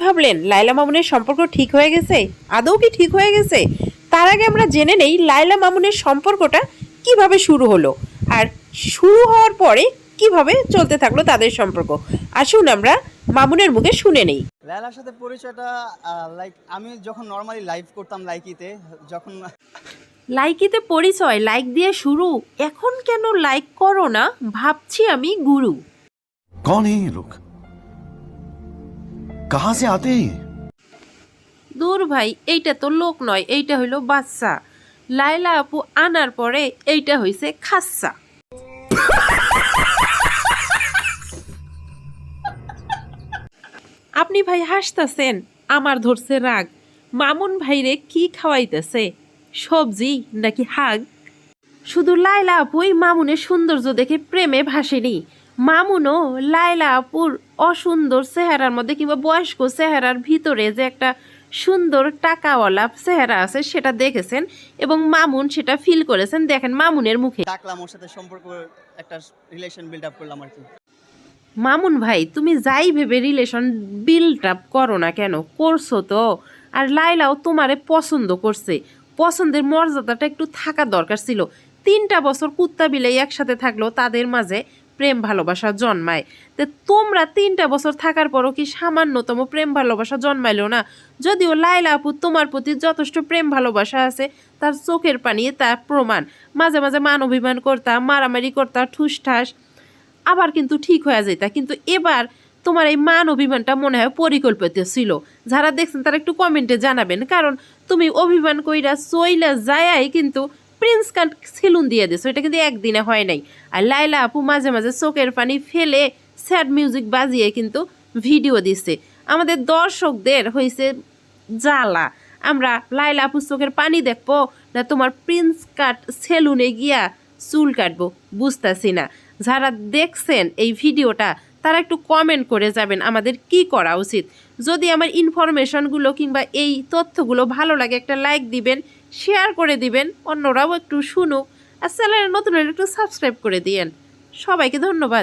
ভাবলেন লায়লা মামুনের সম্পর্ক ঠিক হয়ে গেছে? আদৌ কি ঠিক হয়ে গেছে? তার আগে আমরা জেনে নেই লায়লা মামুনের সম্পর্কটা কিভাবে শুরু হলো, আর শুরু হওয়ার পরে কিভাবে চলতে থাকলো তাদের সম্পর্ক। আসুন আমরা মামুনের মুখে শুনে নেই। লায়লার সাথে পরিচয়টা লাইক আমি যখন নর্মালি লাইভ করতাম লাইকিতে, যখন লাইকিতে পরিচয়, লাইক দিয়ে শুরু, এখন কেন লাইক করো না ভাবছি আমি গুরু। कौन है ये लोग? कहां से आते हैं ये? দূর ভাই, এইটা তো লোক নয়, এইটা হইলো বাচ্চা। লায়লা আপু আনার পরে এইটা হইছে খাচ্চা। আপনি ভাই হাসতেছেন, আমার ধরছে রাগ। মামুন ভাইরে কি খাওয়াইতেছে, সবজি নাকি হাগ? শুধু লায়লা আপুই মামুনের সৌন্দর্য দেখে প্রেমে ভাসেনি, মামুনও লায়লা আপুর অসুন্দর চেহারার মধ্যে কিংবা বয়স্ক চেহারার ভিতরে যে একটা সুন্দর টাকাওয়ালা চেহারা আছে সেটা দেখেছেন এবং মামুন সেটা ফিল করেছেন। দেখেন মামুনের মুখে। ডাকলাম, ওর সাথে সম্পর্ক, একটা রিলেশন বিল্ড আপ করলাম আর কি। মামুন ভাই, তুমি যাই ভেবে রিলেশন বিল্ড আপ করো না কেন, করছো তো। আর লায়লাও তোমারে পছন্দ করছে, পছন্দের মর্যাদাটা একটু থাকা দরকার ছিল। 3টা বছর কুত্তা বিলাই একসাথে থাকলেও তাদের মাঝে প্রেম ভালোবাসা জন্মায়। তো তোমরা 3টা বছর থাকার পরও কি সামান্যতম প্রেম ভালোবাসা জন্মাইলো না? যদিও লায়লা আপু তোমার প্রতি যথেষ্ট প্রেম ভালোবাসা আছে, তার চোখের পানি তার প্রমাণ। মাঝে মাঝে মান অভিমান করতা, মারামারি করতা, ঠুসঠাস, আবার কিন্তু ঠিক হয়ে যেতা। কিন্তু এবার তোমার এই মান অভিমানটা মনে হয় পরিকল্পিত ছিল। যারা দেখছেন তারা একটু কমেন্টে জানাবেন, কারণ তুমি অভিমান কইরা চইলা যায়াই কিন্তু প্রিন্স কাট সেলুন দিয়ে দিছো, এটা কিন্তু একদিনে হয় নাই। আর লায়লা আপু মাঝে মাঝে চোখের পানি ফেলে স্যাড মিউজিক বাজিয়ে কিন্তু ভিডিও দিছে। আমাদের দর্শকদের হয়েছে জ্বালা, আমরা লায়লা আপু চোখের পানি দেখবো না তোমার প্রিন্স কাট সেলুনে গিয়া চুল কাটবো, বুঝতেছি না। যারা দেখছেন এই ভিডিওটা তারা একটু কমেন্ট করে যাবেন আমাদের কি করা উচিত। যদি আমার ইনফরমেশনগুলো কিংবা এই তথ্যগুলো ভালো লাগে একটা লাইক দিবেন, শেয়ার করে দিবেন, অন্যরাও একটু শুনুক। আর চ্যানেলে নতুন হলে একটু সাবস্ক্রাইব করে দিয়েন। সবাইকে ধন্যবাদ।